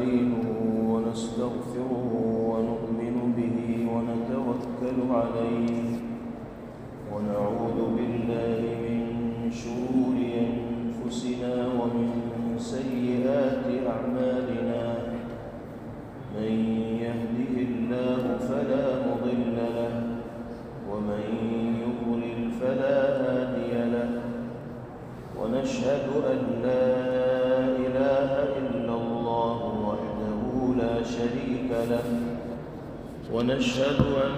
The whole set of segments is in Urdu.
ونستعينه ونستغفره ونؤمن به ونتوكل عليه ونعوذ بالله من شرور أنفسنا ومن سيئات أعمالنا من يهده الله فلا مضل له ومن يضلل فلا هادي له ونشهد أن لا إله إلا الله وحده لا شريك له ونشهد أن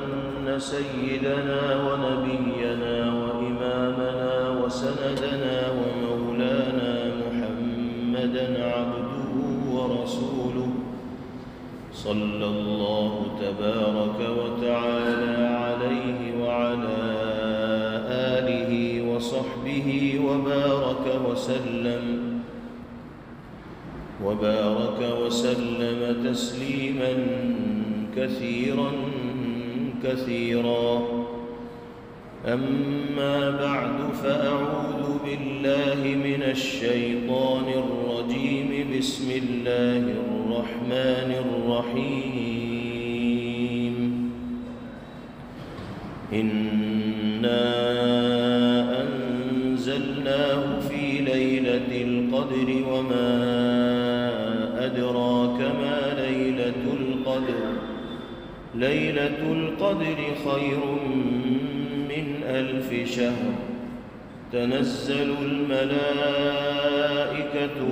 سيدنا ونبينا وإمامنا وسندنا ومولانا محمدا عبده ورسوله صلى الله تبارك وتعالى عليه وعلى آله وصحبه وبارك وسلم تسليما كثيرا أما بعد فأعوذ بالله من الشيطان الرجيم بسم الله الرحمن الرحيم إنا أنزلناه في ليلة القدر وما أدراك ما ليلة القدر ليلة القدر خير من 1000 شهر تنزل الملائكة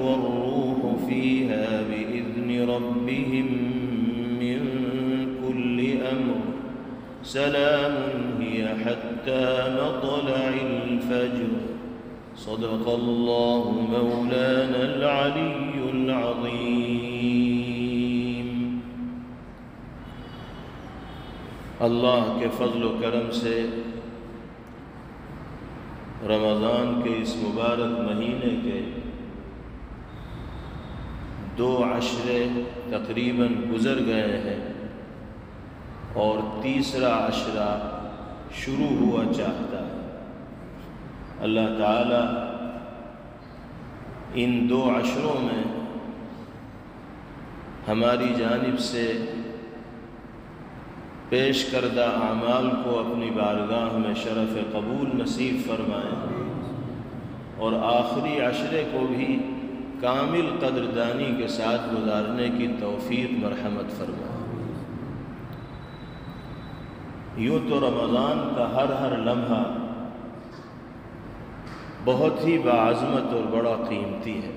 والروح فيها بإذن ربهم من كل أمر سلام هي حتى مطلع الفجر صدق الله مولانا العلي العظيم۔ اللہ کے فضل و کرم سے رمضان کے اس مبارک مہینے کے 2 عشرے تقریباً گزر گئے ہیں اور تیسرا عشرہ شروع ہوا چاہتا ہے۔ اللہ تعالی ان 2 عشروں میں ہماری جانب سے پیش کردہ اعمال کو اپنی بارگاہ میں شرف قبول نصیب فرمائے اور آخری عشرے کو بھی کامل قدردانی کے ساتھ گزارنے کی توفیق مرحمت فرمائے۔ یوں تو رمضان کا ہر لمحہ بہت ہی باعظمت اور بڑا قیمتی ہے،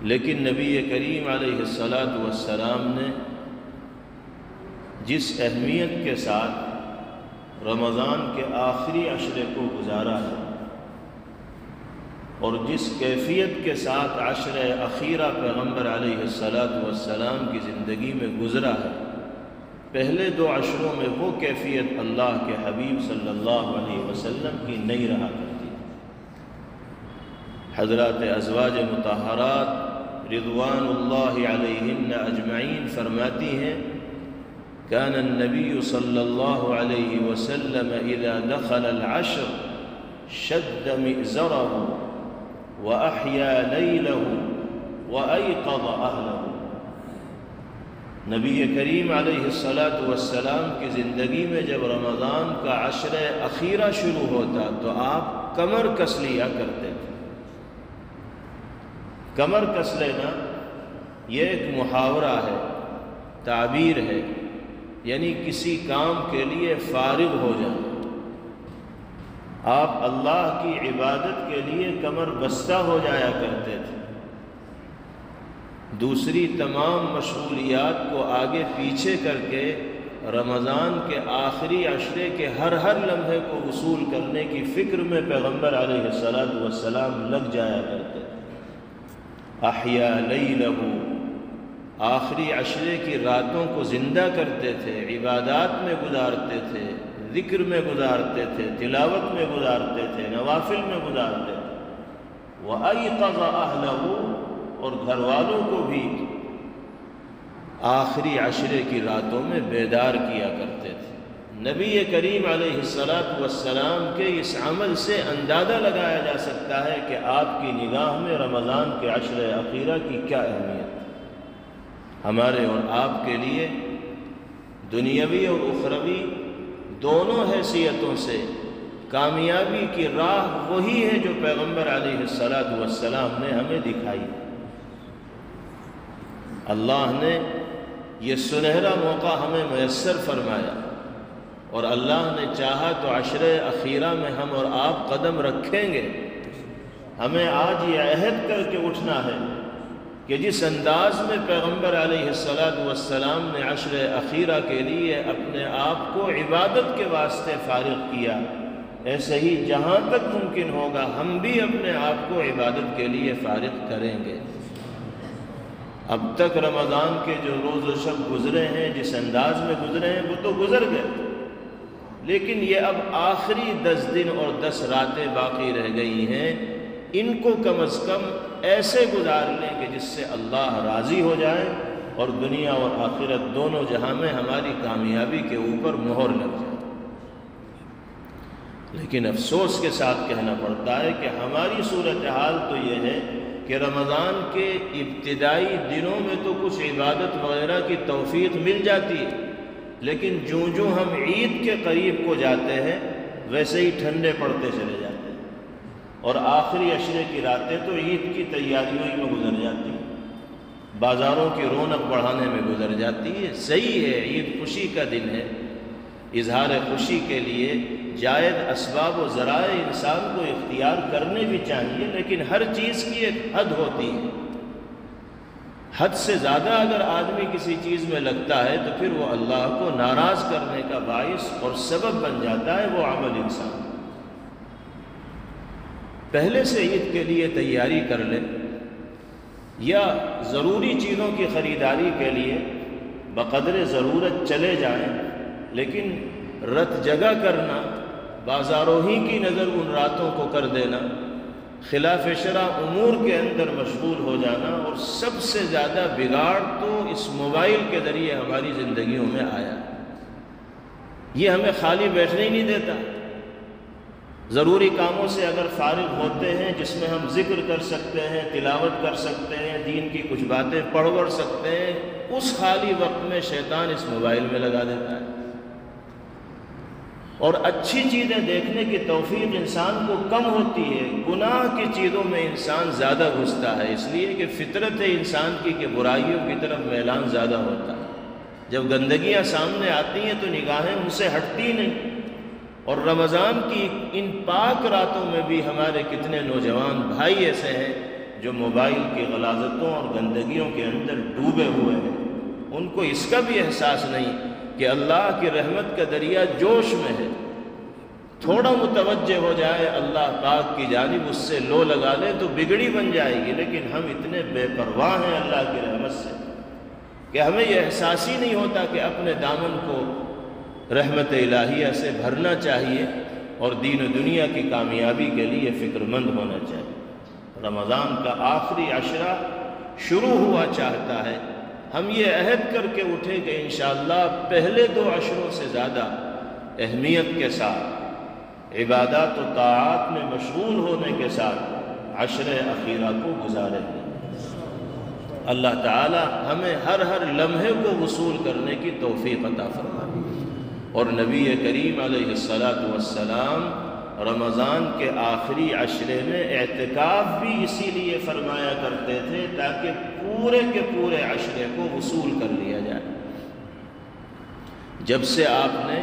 لیکن نبی کریم علیہ السلام نے جس اہمیت کے ساتھ رمضان کے آخری عشرے کو گزارا ہے اور جس کیفیت کے ساتھ عشرہ اخیرہ پیغمبر علیہ السلام کی زندگی میں گزرا ہے، پہلے 2 عشروں میں وہ کیفیت اللہ کے حبیب صلی اللہ علیہ وسلم کی نہیں رہا کرتی۔ حضرات ازواج مطہرات رضوان اللہ علیہن اجمعین فرماتی ہیں كان النبي صلى الله عليه وسلم إذا دخل العشر شد مئزره وأحيا ليله وأيقظ أهله۔ نبی کریم علیہ السلام کی زندگی میں جب رمضان کا عشرہ اخیرہ شروع ہوتا تو آپ کمر کس لیا کرتے تھے۔ کمر کس لینا یہ ایک محاورہ ہے، تعبیر ہے، یعنی کسی کام کے لیے فارغ ہو جانا۔ آپ اللہ کی عبادت کے لیے کمر بستہ ہو جایا کرتے تھے، دوسری تمام مشغولیات کو آگے پیچھے کر کے رمضان کے آخری عشرے کے ہر لمحے کو وصول کرنے کی فکر میں پیغمبر علیہ السلام لگ جایا کرتے تھے۔ احیا لیلہ، آخری عشرے کی راتوں کو زندہ کرتے تھے، عبادات میں گزارتے تھے، ذکر میں گزارتے تھے، تلاوت میں گزارتے تھے، نوافل میں گزارتے تھے۔ وَأَيْقَظَ أَهْلَهُ، اور گھر والوں کو بھی آخری عشرے کی راتوں میں بیدار کیا کرتے تھے۔ نبی کریم علیہ السلام کے اس عمل سے اندازہ لگایا جا سکتا ہے کہ آپ کی نگاہ میں رمضان کے عشرہ اخیرہ کی کیا اہمیت ہے۔ ہمارے اور آپ کے لیے دنیاوی اور اخروی دونوں حیثیتوں سے کامیابی کی راہ وہی ہے جو پیغمبر علیہ السلام نے ہمیں دکھائی۔ اللہ نے یہ سنہرا موقع ہمیں میسر فرمایا، اور اللہ نے چاہا تو عشر اخیرہ میں ہم اور آپ قدم رکھیں گے۔ ہمیں آج یہ عہد کر کے اٹھنا ہے کہ جس انداز میں پیغمبر علیہ السلام نے عشر اخیرہ کے لیے اپنے آپ کو عبادت کے واسطے فارغ کیا، ایسے ہی جہاں تک ممکن ہوگا ہم بھی اپنے آپ کو عبادت کے لیے فارغ کریں گے۔ اب تک رمضان کے جو روز و شب گزرے ہیں، جس انداز میں گزرے ہیں وہ تو گزر گئے، لیکن یہ اب آخری 10 دن اور 10 راتیں باقی رہ گئی ہیں، ان کو کم از کم ایسے گزار لیں کہ جس سے اللہ راضی ہو جائے اور دنیا اور آخرت دونوں جہاں میں ہماری کامیابی کے اوپر مہر لگ جائے۔ لیکن افسوس کے ساتھ کہنا پڑتا ہے کہ ہماری صورتحال تو یہ ہے کہ رمضان کے ابتدائی دنوں میں تو کچھ عبادت وغیرہ کی توفیق مل جاتی ہے، لیکن جوں ہم عید کے قریب کو جاتے ہیں ویسے ہی ٹھنڈے پڑتے چلے جاتے ہیں، اور آخری عشرے کی راتیں تو عید کی تیاریوں ہی میں گزر جاتی ہیں، بازاروں کی رونق بڑھانے میں گزر جاتی ہے۔ صحیح ہے، عید خوشی کا دن ہے، اظہار خوشی کے لیے جائز اسباب و ذرائع انسان کو اختیار کرنے بھی چاہیے، لیکن ہر چیز کی ایک حد ہوتی ہے۔ حد سے زیادہ اگر آدمی کسی چیز میں لگتا ہے تو پھر وہ اللہ کو ناراض کرنے کا باعث اور سبب بن جاتا ہے وہ عمل انسان۔ پہلے سے عید کے لیے تیاری کر لیں، یا ضروری چیزوں کی خریداری کے لیے بقدر ضرورت چلے جائیں، لیکن رت جگہ کرنا، بازاروں ہی کی نظر ان راتوں کو کر دینا، خلاف شرع امور کے اندر مشغول ہو جانا، اور سب سے زیادہ بگاڑ تو اس موبائل کے ذریعے ہماری زندگیوں میں آیا۔ یہ ہمیں خالی بیٹھنے ہی نہیں دیتا۔ ضروری کاموں سے اگر فارغ ہوتے ہیں جس میں ہم ذکر کر سکتے ہیں، تلاوت کر سکتے ہیں، دین کی کچھ باتیں پڑھ سکتے ہیں، اس خالی وقت میں شیطان اس موبائل میں لگا دیتا ہے، اور اچھی چیزیں دیکھنے کی توفیق انسان کو کم ہوتی ہے، گناہ کی چیزوں میں انسان زیادہ گھستا ہے، اس لیے کہ فطرت انسان کی کہ برائیوں کی طرف میلان زیادہ ہوتا ہے۔ جب گندگیاں سامنے آتی ہیں تو نگاہیں ان سے ہٹتی نہیں، اور رمضان کی ان پاک راتوں میں بھی ہمارے کتنے نوجوان بھائی ایسے ہیں جو موبائل کی غلاظتوں اور گندگیوں کے اندر ڈوبے ہوئے ہیں، ان کو اس کا بھی احساس نہیں کہ اللہ کی رحمت کا دریا جوش میں ہے، تھوڑا متوجہ ہو جائے اللہ پاک کی جانب، اس سے لو لگا لے تو بگڑی بن جائے گی، لیکن ہم اتنے بے پرواہ ہیں اللہ کی رحمت سے کہ ہمیں یہ احساس ہی نہیں ہوتا کہ اپنے دامن کو رحمت الہیہ سے بھرنا چاہیے اور دین و دنیا کی کامیابی کے لیے فکر مند ہونا چاہیے۔ رمضان کا آخری عشرہ شروع ہوا چاہتا ہے، ہم یہ عہد کر کے اٹھے کہ انشاءاللہ پہلے 2 عشروں سے زیادہ اہمیت کے ساتھ عبادات و طاعات میں مشغول ہونے کے ساتھ عشر اخیرہ کو گزاریں گے۔ اللہ تعالی ہمیں ہر لمحے کو وصول کرنے کی توفیق عطا فرمائے۔ اور نبی کریم علیہ السلام رمضان کے آخری عشرے میں اعتکاف بھی اسی لیے فرمایا کرتے تھے تاکہ پورے کے پورے عشرے کو وصول کر لیا جائے۔ جب سے آپ نے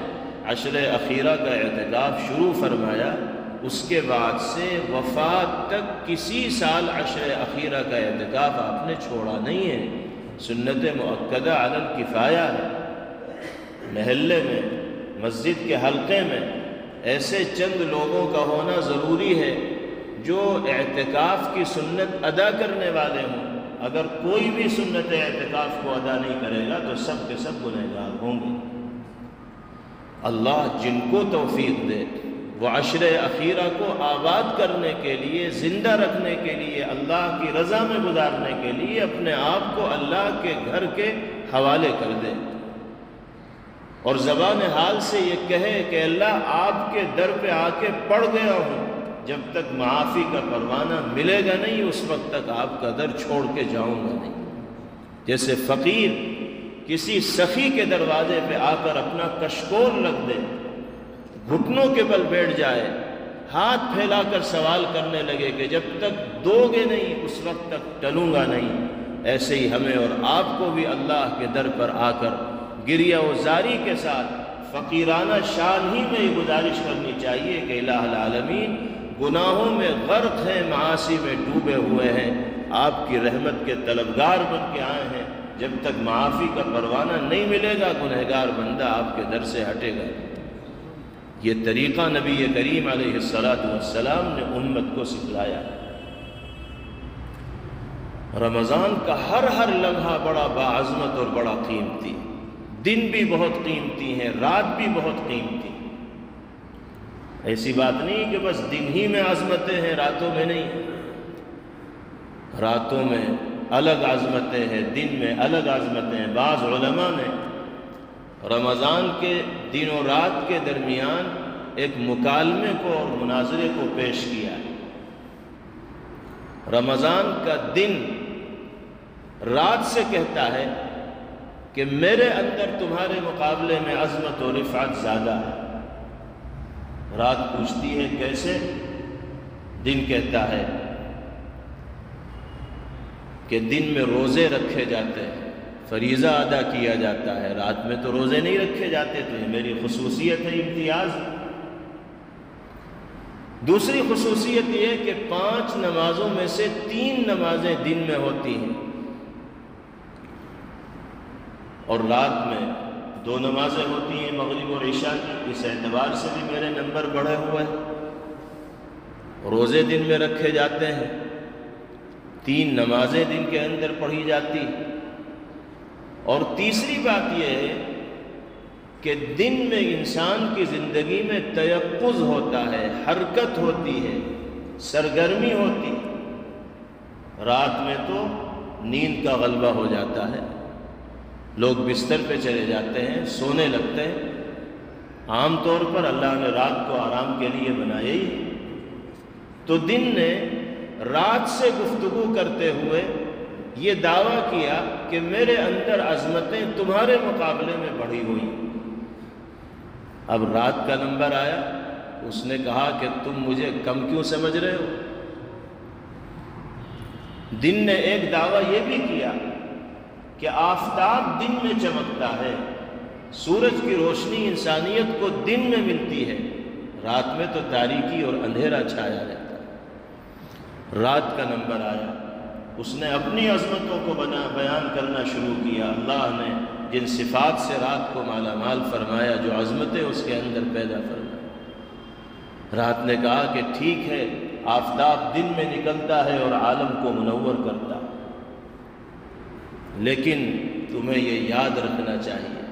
عشر اخیرہ کا اعتکاف شروع فرمایا، اس کے بعد سے وفات تک کسی سال عشر اخیرہ کا اعتکاف آپ نے چھوڑا نہیں ہے۔ سنت مؤکدہ علی الکفایہ ہے۔ محلے میں، مسجد کے حلقے میں ایسے چند لوگوں کا ہونا ضروری ہے جو اعتکاف کی سنت ادا کرنے والے ہوں۔ اگر کوئی بھی سنت اعتکاف کو ادا نہیں کرے گا تو سب کے سب گنہگار ہوں گے۔ اللہ جن کو توفیق دے وہ عشر اخیرہ کو آباد کرنے کے لیے، زندہ رکھنے کے لیے، اللہ کی رضا میں گزارنے کے لیے اپنے آپ کو اللہ کے گھر کے حوالے کر دے، اور زبان حال سے یہ کہے کہ اللہ آپ کے در پہ آ کے پڑ گیا ہوں، جب تک معافی کا پروانہ ملے گا نہیں اس وقت تک آپ کا در چھوڑ کے جاؤں گا نہیں۔ جیسے فقیر کسی سخی کے دروازے پہ آ کر اپنا کشکول رکھ دے، گھٹنوں کے بل بیٹھ جائے، ہاتھ پھیلا کر سوال کرنے لگے کہ جب تک دو گے نہیں اس وقت تک ٹلوں گا نہیں، ایسے ہی ہمیں اور آپ کو بھی اللہ کے در پر آ کر گریہ و زاری کے ساتھ فقیرانہ شان ہی میں یہ گزارش کرنی چاہیے کہ الہ العالمین گناہوں میں غرق ہیں، معاصی میں ڈوبے ہوئے ہیں، آپ کی رحمت کے طلبگار بن کے آئے ہیں، جب تک معافی کا پروانہ نہیں ملے گا گنہگار بندہ آپ کے در سے ہٹے گا۔ یہ طریقہ نبی کریم علیہ السلام نے امت کو سکھلایا۔ رمضان کا ہر لمحہ بڑا باعظمت اور بڑا قیمتی، دن بھی بہت قیمتی ہیں، رات بھی بہت قیمتی۔ ایسی بات نہیں کہ بس دن ہی میں عظمتیں ہیں، راتوں میں نہیں۔ راتوں میں الگ عظمتیں ہیں، دن میں الگ عظمتیں ہیں۔ بعض علماء نے رمضان کے دن و رات کے درمیان ایک مکالمے کو اور مناظرے کو پیش کیا ہے۔ رمضان کا دن رات سے کہتا ہے کہ میرے اندر تمہارے مقابلے میں عظمت و رفعت زیادہ ہے۔ رات پوچھتی ہے کیسے؟ دن کہتا ہے کہ دن میں روزے رکھے جاتے ہیں، فریضہ ادا کیا جاتا ہے، رات میں تو روزے نہیں رکھے جاتے، تو یہ میری خصوصیت ہے، امتیاز۔ دوسری خصوصیت یہ کہ 5 نمازوں میں سے 3 نمازیں دن میں ہوتی ہیں اور رات میں 2 نمازیں ہوتی ہیں، مغرب اور عشاء کی۔ اس اعتبار سے بھی میرے نمبر بڑھے ہوئے ہیں۔ روزے دن میں رکھے جاتے ہیں، 3 نمازیں دن کے اندر پڑھی جاتی۔ اور تیسری بات یہ ہے کہ دن میں انسان کی زندگی میں تیقظ ہوتا ہے، حرکت ہوتی ہے، سرگرمی ہوتی۔ رات میں تو نیند کا غلبہ ہو جاتا ہے، لوگ بستر پہ چلے جاتے ہیں، سونے لگتے ہیں۔ عام طور پر اللہ نے رات کو آرام کے لیے بنایا ہی، تو دن نے رات سے گفتگو کرتے ہوئے یہ دعویٰ کیا کہ میرے اندر عظمتیں تمہارے مقابلے میں بڑھی ہوئی۔ اب رات کا نمبر آیا، اس نے کہا کہ تم مجھے کم کیوں سمجھ رہے ہو؟ دن نے ایک دعویٰ یہ بھی کیا کہ آفتاب دن میں چمکتا ہے، سورج کی روشنی انسانیت کو دن میں ملتی ہے، رات میں تو تاریکی اور اندھیرا چھایا رہتا ہے۔ رات کا نمبر آیا، اس نے اپنی عظمتوں کو بیان کرنا شروع کیا۔ اللہ نے جن صفات سے رات کو مالا مال فرمایا، جو عظمتیں اس کے اندر پیدا فرمائی۔ رات نے کہا کہ ٹھیک ہے، آفتاب دن میں نکلتا ہے اور عالم کو منور کرتا، لیکن تمہیں یہ یاد رکھنا چاہیے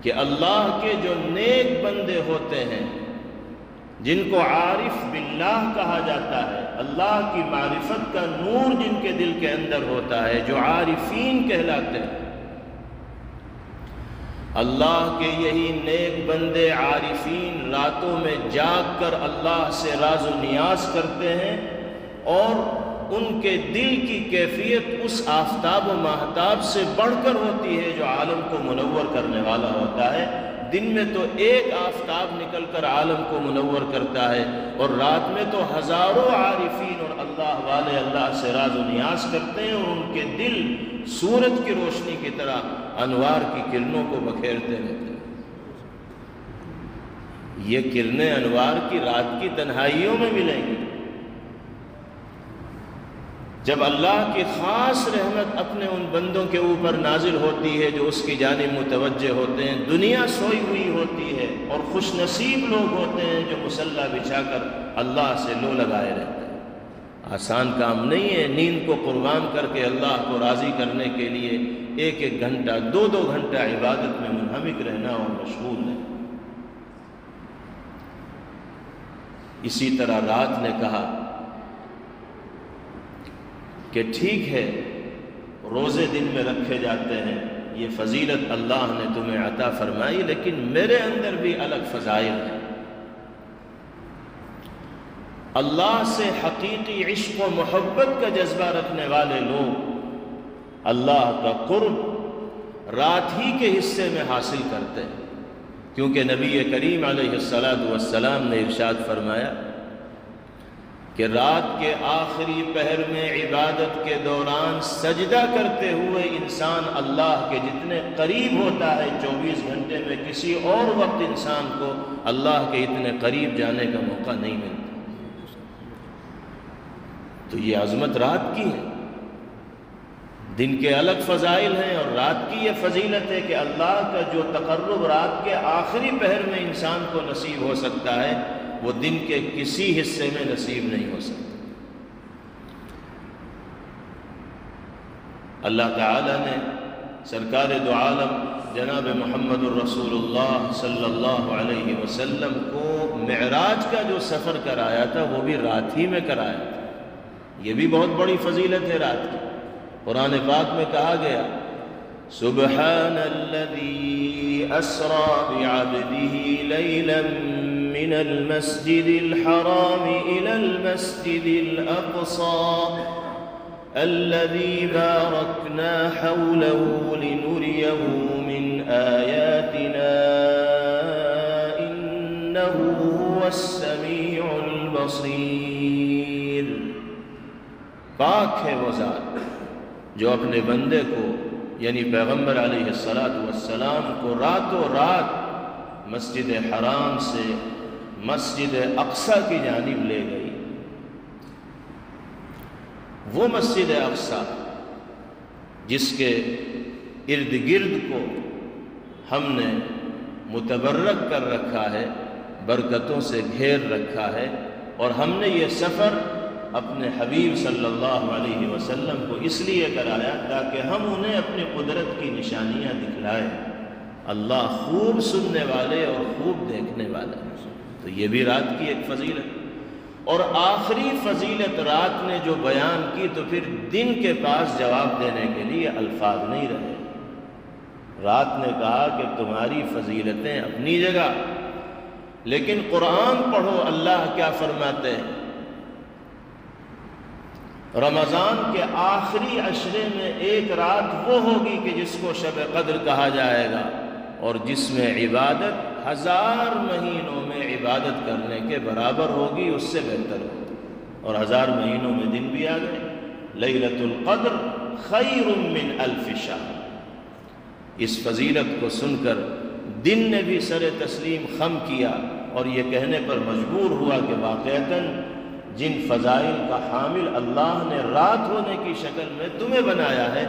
کہ اللہ کے جو نیک بندے ہوتے ہیں، جن کو عارف باللہ کہا جاتا ہے، اللہ کی معرفت کا نور جن کے دل کے اندر ہوتا ہے، جو عارفین کہلاتے ہیں، اللہ کے یہی نیک بندے عارفین راتوں میں جاگ کر اللہ سے راز و نیاز کرتے ہیں، اور ان کے دل کی کیفیت اس آفتاب و ماہتاب سے بڑھ کر ہوتی ہے جو عالم کو منور کرنے والا ہوتا ہے۔ دن میں تو ایک آفتاب نکل کر عالم کو منور کرتا ہے، اور رات میں تو ہزاروں عارفین اور اللہ والے اللہ سے راز و نیاز کرتے ہیں، اور ان کے دل سورج کی روشنی کی طرح انوار کی کرنوں کو بکھیرتے رہتے ہیں۔ یہ کرنیں انوار کی رات کی تنہائیوں میں ملیں گی۔ جب اللہ کی خاص رحمت اپنے ان بندوں کے اوپر نازل ہوتی ہے جو اس کی جانب متوجہ ہوتے ہیں، دنیا سوئی ہوئی ہوتی ہے، اور خوش نصیب لوگ ہوتے ہیں جو مصلی بچھا کر اللہ سے لو لگائے رہتے ہیں۔ آسان کام نہیں ہے نیند کو قربان کر کے اللہ کو راضی کرنے کے لیے 1-1 گھنٹہ 2-2 گھنٹہ عبادت میں منہمک رہنا اور مشغول رہنا۔ اسی طرح رات نے کہا کہ ٹھیک ہے، روزے دن میں رکھے جاتے ہیں، یہ فضیلت اللہ نے تمہیں عطا فرمائی، لیکن میرے اندر بھی الگ فضائل ہیں۔ اللہ سے حقیقی عشق و محبت کا جذبہ رکھنے والے لوگ اللہ کا قرب رات ہی کے حصے میں حاصل کرتے ہیں، کیونکہ نبی کریم علیہ السلام نے ارشاد فرمایا کہ رات کے آخری پہر میں عبادت کے دوران سجدہ کرتے ہوئے انسان اللہ کے جتنے قریب ہوتا ہے 24 گھنٹے میں کسی اور وقت انسان کو اللہ کے اتنے قریب جانے کا موقع نہیں ملتا۔ تو یہ عظمت رات کی ہے۔ دن کے الگ فضائل ہیں اور رات کی یہ فضیلت ہے کہ اللہ کا جو تقرب رات کے آخری پہر میں انسان کو نصیب ہو سکتا ہے وہ دن کے کسی حصے میں نصیب نہیں ہو سکتا۔ اللہ تعالی نے سرکار دو عالم جناب محمد الرسول اللہ صلی اللہ علیہ وسلم کو معراج کا جو سفر کرایا تھا وہ بھی رات ہی میں کرایا تھا۔ یہ بھی بہت بڑی فضیلت ہے رات کی۔ قرآن پاک میں کہا گیا سبحان الذی اسری بعبدہ لیلا من المسجد الحرام الى المسجد الاقصى الذي باركنا حوله لنريه من آياتنا إنه هو السميع البصير۔ پاک ہے وہ ذات جو اپنے بندے کو یعنی پیغمبر علیہ السلام کو راتوں رات مسجد حرام سے مسجد اقصی کی جانب لے گئی۔ وہ مسجد اقصی جس کے ارد گرد کو ہم نے متبرک کر رکھا ہے، برکتوں سے گھیر رکھا ہے، اور ہم نے یہ سفر اپنے حبیب صلی اللہ علیہ وسلم کو اس لیے کرایا تاکہ ہم انہیں اپنی قدرت کی نشانیاں دکھلائیں۔ اللہ خوب سننے والے اور خوب دیکھنے والے، تو یہ بھی رات کی ایک فضیلت۔ اور آخری فضیلت رات نے جو بیان کی تو پھر دن کے پاس جواب دینے کے لیے الفاظ نہیں رہے۔ رات نے کہا کہ تمہاری فضیلتیں اپنی جگہ، لیکن قرآن پڑھو اللہ کیا فرماتے ہیں۔ رمضان کے آخری عشرے میں ایک رات وہ ہوگی کہ جس کو شب قدر کہا جائے گا، اور جس میں عبادت 1000 مہینوں میں عبادت کرنے کے برابر ہوگی، اس سے بہتر ہوگی۔ اور 1000 مہینوں میں دن بھی آ گئے۔ لیلۃ القدر خیر من 1000 شہر۔ اس فضیلت کو سن کر دن نے بھی سر تسلیم خم کیا اور یہ کہنے پر مجبور ہوا کہ واقعتاً جن فضائل کا حامل اللہ نے رات ہونے کی شکل میں تمہیں بنایا ہے،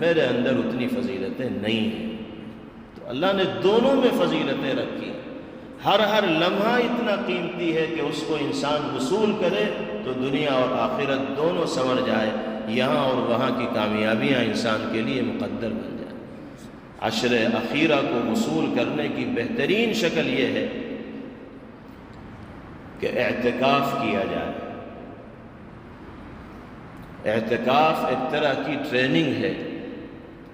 میرے اندر اتنی فضیلتیں نہیں ہیں۔ تو اللہ نے دونوں میں فضیلتیں رکھی۔ ہر لمحہ اتنا قیمتی ہے کہ اس کو انسان وصول کرے تو دنیا اور آخرت دونوں سنور جائے، یہاں اور وہاں کی کامیابیاں انسان کے لیے مقدر بن جائیں۔ عشر اخیرہ کو وصول کرنے کی بہترین شکل یہ ہے کہ اعتکاف کیا جائے۔ اعتکاف ایک طرح کی ٹریننگ ہے،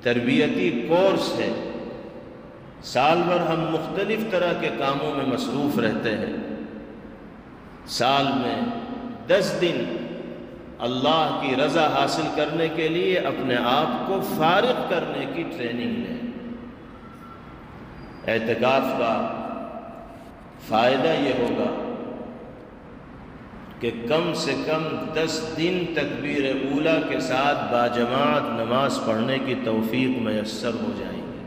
تربیتی کورس ہے۔ سال بھر ہم مختلف طرح کے کاموں میں مصروف رہتے ہیں، سال میں 10 دن اللہ کی رضا حاصل کرنے کے لیے اپنے آپ کو فارغ کرنے کی ٹریننگ لیں۔ اعتکاف کا فائدہ یہ ہوگا کہ کم سے کم 10 دن تکبیر اولیٰ کے ساتھ باجماعت نماز پڑھنے کی توفیق میسر ہو جائے گی،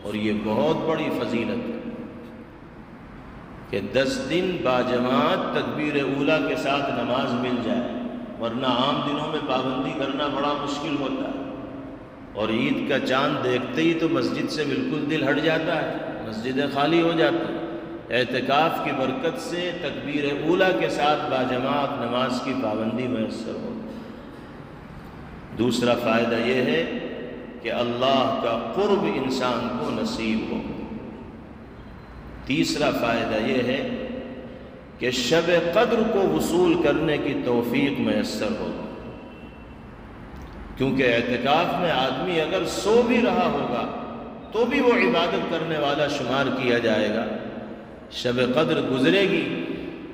اور یہ بہت بڑی فضیلت ہے کہ 10 دن باجماعت تکبیر اولیٰ کے ساتھ نماز مل جائے، ورنہ عام دنوں میں پابندی کرنا بڑا مشکل ہوتا ہے، اور عید کا چاند دیکھتے ہی تو مسجد سے بالکل دل ہٹ جاتا ہے، مسجدیں خالی ہو جاتی ہیں۔ اعتکاف کی برکت سے تکبیر اولیٰ کے ساتھ باجماعت نماز کی پابندی میسر ہو۔ دوسرا فائدہ یہ ہے کہ اللہ کا قرب انسان کو نصیب ہو۔ تیسرا فائدہ یہ ہے کہ شب قدر کو وصول کرنے کی توفیق میسر ہو، کیونکہ اعتکاف میں آدمی اگر سو بھی رہا ہوگا تو بھی وہ عبادت کرنے والا شمار کیا جائے گا۔ شب قدر گزرے گی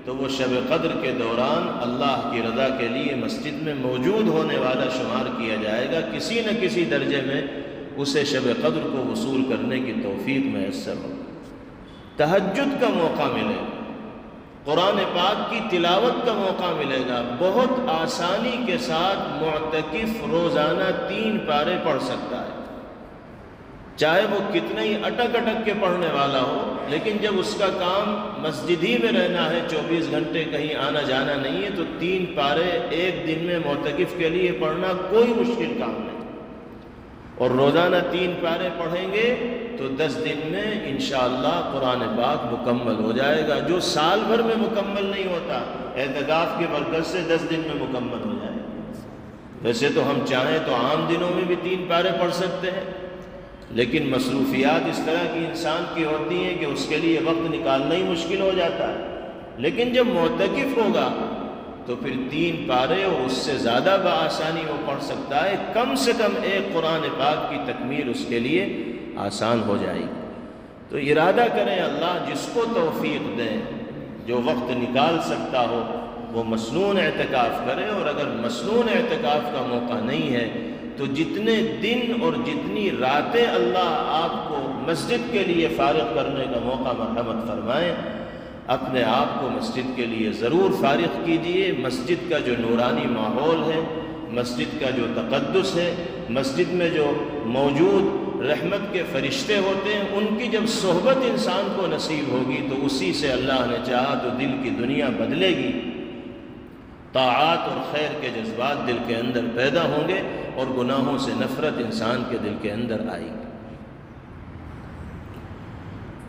تو وہ شب قدر کے دوران اللہ کی رضا کے لیے مسجد میں موجود ہونے والا شمار کیا جائے گا، کسی نہ کسی درجے میں اسے شب قدر کو وصول کرنے کی توفیق میسر ہو۔ تہجد کا موقع ملے گا، قرآن پاک کی تلاوت کا موقع ملے گا، بہت آسانی کے ساتھ معتکف روزانہ 3 پارے پڑھ سکتا ہے، چاہے وہ کتنا ہی اٹک کے پڑھنے والا ہو، لیکن جب اس کا کام مسجد ہی میں رہنا ہے، 24 گھنٹے کہیں آنا جانا نہیں ہے، تو 3 پارے ایک دن میں معتکف کے لیے پڑھنا کوئی مشکل کام نہیں، اور روزانہ 3 پارے پڑھیں گے تو 10 دن میں انشاءاللہ قرآن پاک مکمل ہو جائے گا، جو سال بھر میں مکمل نہیں ہوتا، اعتکاف کی برکت سے 10 دن میں مکمل ہو جائے گا۔ ویسے تو ہم چاہیں تو عام دنوں میں بھی 3 پارے پڑھ سکتے ہیں، لیکن مصروفیات اس طرح کی انسان کی ہوتی ہیں کہ اس کے لیے وقت نکالنا ہی مشکل ہو جاتا ہے، لیکن جب معتکف ہوگا تو پھر 3 پارے اور اس سے زیادہ بآسانی وہ پڑھ سکتا ہے، کم سے کم ایک قرآن پاک کی تکمیل اس کے لیے آسان ہو جائے گی۔ تو ارادہ کریں اللہ جس کو توفیق دیں، جو وقت نکال سکتا ہو وہ مسنون اعتکاف کرے، اور اگر مسنون اعتکاف کا موقع نہیں ہے تو جتنے دن اور جتنی راتیں اللہ آپ کو مسجد کے لیے فارغ کرنے کا موقع مرحمت فرمائیں، اپنے آپ کو مسجد کے لیے ضرور فارغ کیجئے۔ مسجد کا جو نورانی ماحول ہے، مسجد کا جو تقدس ہے، مسجد میں جو موجود رحمت کے فرشتے ہوتے ہیں، ان کی جب صحبت انسان کو نصیب ہوگی تو اسی سے اللہ نے چاہا تو دل کی دنیا بدلے گی، طاعات اور خیر کے جذبات دل کے اندر پیدا ہوں گے، اور گناہوں سے نفرت انسان کے دل کے اندر آئے گی۔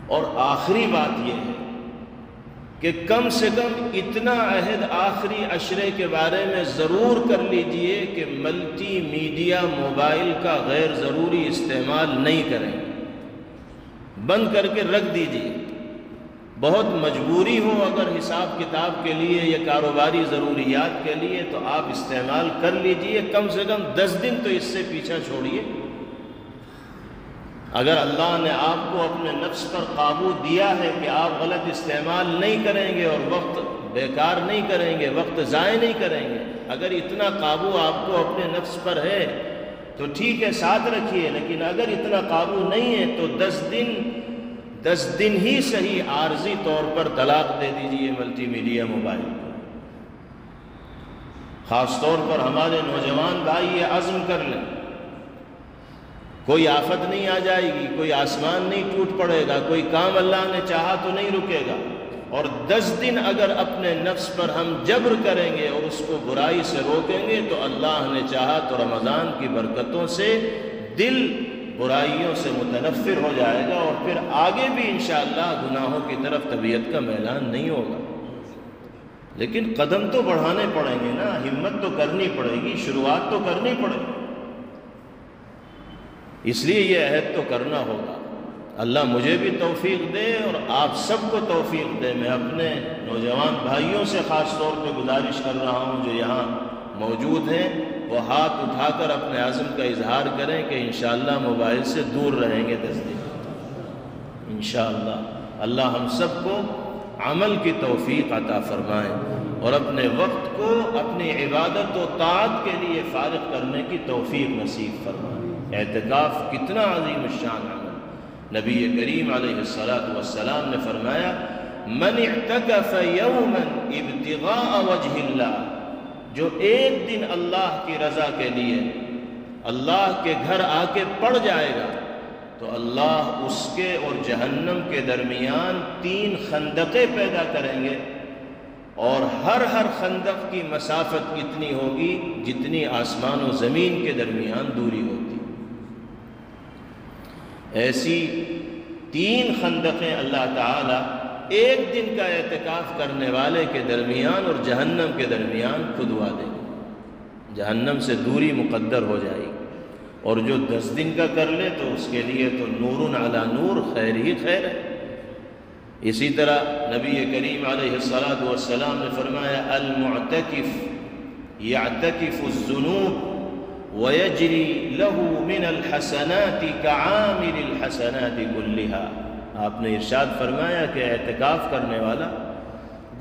اور آخری بات یہ ہے کہ کم سے کم اتنا عہد آخری عشرے کے بارے میں ضرور کر لیجئے کہ ملٹی میڈیا موبائل کا غیر ضروری استعمال نہیں کریں، بند کر کے رکھ دیجئے۔ بہت مجبوری ہو اگر حساب کتاب کے لیے یا کاروباری ضروریات کے لیے تو آپ استعمال کر لیجئے، کم سے کم 10 دن تو اس سے پیچھا چھوڑیے۔ اگر اللہ نے آپ کو اپنے نفس پر قابو دیا ہے کہ آپ غلط استعمال نہیں کریں گے اور وقت بیکار نہیں کریں گے، وقت ضائع نہیں کریں گے، اگر اتنا قابو آپ کو اپنے نفس پر ہے تو ٹھیک ہے ساتھ رکھیے، لیکن اگر اتنا قابو نہیں ہے تو 10 دن ہی صحیح عارضی طور پر طلاق دے دیجئے ملٹی میڈیا موبائل کو۔ خاص طور پر ہمارے نوجوان بھائی یہ عزم کر لیں، کوئی آفت نہیں آ جائے گی، کوئی آسمان نہیں ٹوٹ پڑے گا، کوئی کام اللہ نے چاہا تو نہیں رکے گا، اور 10 دن اگر اپنے نفس پر ہم جبر کریں گے اور اس کو برائی سے روکیں گے تو اللہ نے چاہا تو رمضان کی برکتوں سے دل برائیوں سے متنفر ہو جائے گا، اور پھر آگے بھی انشاءاللہ گناہوں کی طرف طبیعت کا میلان نہیں ہوگا۔ لیکن قدم تو بڑھانے پڑیں گے نا، ہمت تو کرنی پڑے گی، شروعات تو کرنی پڑے گی، اس لیے یہ عہد تو کرنا ہوگا۔ اللہ مجھے بھی توفیق دے اور آپ سب کو توفیق دے۔ میں اپنے نوجوان بھائیوں سے خاص طور پہ گزارش کر رہا ہوں جو یہاں موجود ہیں، وہ ہاتھ اٹھا کر اپنے عزم کا اظہار کریں کہ انشاءاللہ موبائل سے دور رہیں گے 10 دن انشاءاللہ۔ اللہ ہم سب کو عمل کی توفیق عطا فرمائیں اور اپنے وقت کو اپنی عبادت و طاعت کے لیے فارغ کرنے کی توفیق نصیب فرمائیں۔ اعتکاف کتنا عظیم الشان عمل، نبی کریم علیہ السلام نے فرمایا من اعتکف یوما ابتغاء وجہ اللہ، جو ایک دن اللہ کی رضا کے لیے اللہ کے گھر آ کے پڑ جائے گا تو اللہ اس کے اور جہنم کے درمیان 3 خندقیں پیدا کریں گے، اور ہر خندق کی مسافت اتنی ہوگی جتنی آسمان و زمین کے درمیان دوری ہوتی۔ ایسی 3 خندقیں اللہ تعالی ایک دن کا اعتکاف کرنے والے کے درمیان اور جہنم کے درمیان کھدوا دیں گے، جہنم سے دوری مقدر ہو جائے گی، اور جو 10 دن کا کر لے تو اس کے لیے تو نور علی نور، خیر ہی خیر ہے۔ اسی طرح نبی کریم علیہ السلام نے فرمایا المعتکف یعتکف الذنوب وَيَجْرِي لَهُ مِنَ الْحَسَنَاتِ كَعَامِلِ الْحَسَنَاتِ كُلِّهَا۔ آپ نے ارشاد فرمایا کہ اعتکاف کرنے والا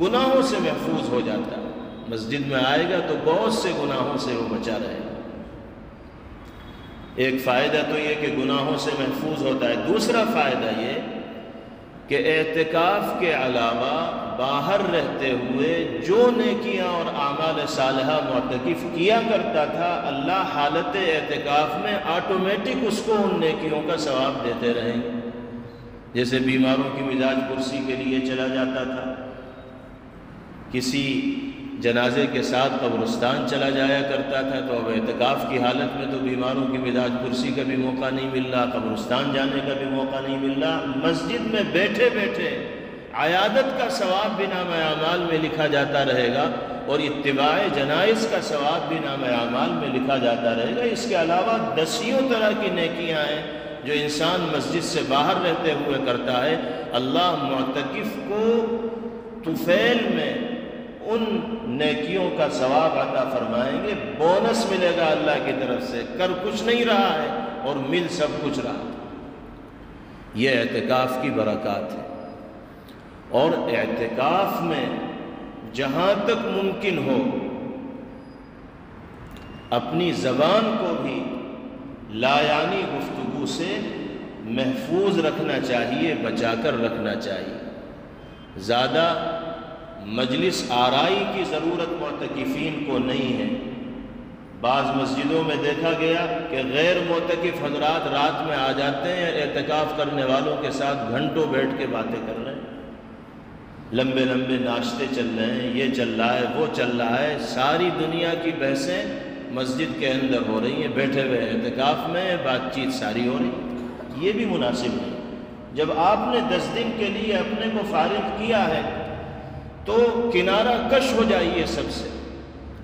گناہوں سے محفوظ ہو جاتا ہے۔ مسجد میں آئے گا تو بہت سے گناہوں سے وہ بچا رہے گا۔ ایک فائدہ تو یہ کہ گناہوں سے محفوظ ہوتا ہے، دوسرا فائدہ یہ کہ اعتکاف کے علاوہ باہر رہتے ہوئے جو نیکیاں اور اعمال صالحہ معتکف کیا کرتا تھا، اللہ حالت اعتکاف میں آٹومیٹک اس کو ان نیکیوں کا ثواب دیتے رہیں گے۔ جیسے بیماروں کی مزاج پرسی کے لیے چلا جاتا تھا، کسی جنازے کے ساتھ قبرستان چلا جایا کرتا تھا، تو اب اعتکاف کی حالت میں تو بیماروں کی مزاج پرسی کا بھی موقع نہیں مل رہا، قبرستان جانے کا بھی موقع نہیں مل رہا، مسجد میں بیٹھے بیٹھے عیادت کا ثواب بھی نام اعمال میں لکھا جاتا رہے گا، اور اتباع جنائز کا ثواب بھی نام اعمال میں لکھا جاتا رہے گا۔ اس کے علاوہ دسیوں طرح کی نیکیاں ہیں جو انسان مسجد سے باہر رہتے ہوئے کرتا ہے۔ اللہ معتکف کو طفیل میں ان نیکیوں کا ثواب عطا فرمائیں گے، بونس ملے گا اللہ کی طرف سے، کر کچھ نہیں رہا ہے اور مل سب کچھ رہا۔ یہ اعتکاف کی برکات ہے۔ اور اعتکاف میں جہاں تک ممکن ہو اپنی زبان کو بھی لایانی گفتگو سے محفوظ رکھنا چاہیے، بچا کر رکھنا چاہیے۔ زیادہ مجلس آرائی کی ضرورت معتکفین کو نہیں ہے۔ بعض مسجدوں میں دیکھا گیا کہ غیر معتکف حضرات رات میں آ جاتے ہیں، اعتکاف کرنے والوں کے ساتھ گھنٹوں بیٹھ کے باتیں کر رہے ہیں، لمبے لمبے ناشتے چل رہے ہیں، یہ چل رہا ہے وہ چل رہا ہے، ساری دنیا کی بحثیں مسجد کے اندر ہو رہی ہیں، بیٹھے ہوئے اعتکاف میں بات چیت ساری ہو رہی۔ یہ بھی مناسب نہیں۔ جب آپ نے 10 دن کے لیے اپنے کو فارغ کیا ہے تو کنارہ کش ہو جائیے سب سے۔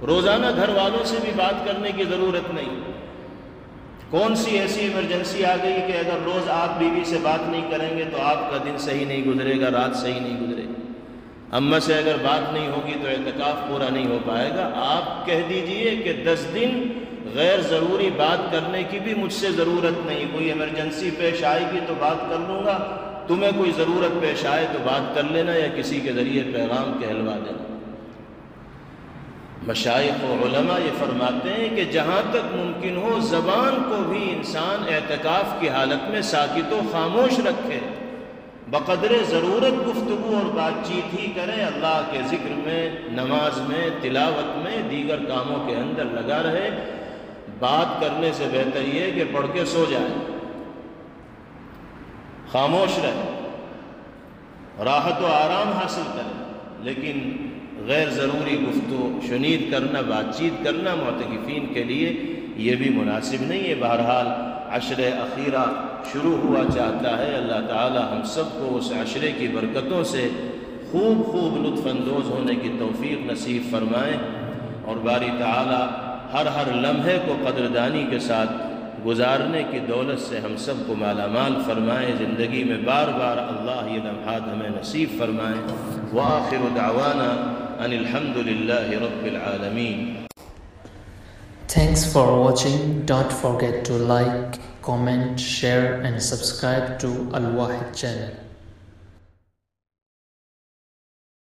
روزانہ گھر والوں سے بھی بات کرنے کی ضرورت نہیں۔ کون سی ایسی ایمرجنسی آ گئی کہ اگر روز آپ بیوی سے بات نہیں کریں گے تو آپ کا دن صحیح نہیں گزرے گا، رات صحیح نہیں گزرے گی۔ اماں سے اگر بات نہیں ہوگی تو اعتکاف پورا نہیں ہو پائے گا۔ آپ کہہ دیجئے کہ 10 دن غیر ضروری بات کرنے کی بھی مجھ سے ضرورت نہیں، کوئی ایمرجنسی پیش آئے گی تو بات کر لوں گا، تمہیں کوئی ضرورت پیش آئے تو بات کر لینا یا کسی کے ذریعے پیغام کہلوا دینا۔ مشائخ و علماء یہ فرماتے ہیں کہ جہاں تک ممکن ہو زبان کو بھی انسان اعتکاف کی حالت میں ساکت و خاموش رکھے، بقدر ضرورت گفتگو اور بات چیت ہی کرے، اللہ کے ذکر میں، نماز میں، تلاوت میں، دیگر کاموں کے اندر لگا رہے۔ بات کرنے سے بہتر یہ ہے کہ پڑھ کے سو جائے، خاموش رہے، راحت و آرام حاصل کرے، لیکن غیر ضروری گفتگو شنید کرنا، بات چیت کرنا معتکفین کے لیے یہ بھی مناسب نہیں ہے۔ بہرحال عشر اخیرہ شروع ہوا چاہتا ہے، اللہ تعالی ہم سب کو اس عشرے کی برکتوں سے خوب لطف اندوز ہونے کی توفیق نصیب فرمائیں، اور باری تعالی ہر لمحے کو قدردانی کے ساتھ گزارنے کی دولت سے ہم سب کو مالا مال فرمائیں، زندگی میں بار بار اللہ یہ لمحات ہمیں نصیب فرمائیں۔ وآخر دعوانا ان الحمد للہ رب العالمین۔ Thanks for watching. Don't forget to like, comment, share and subscribe to Al Wahid channel.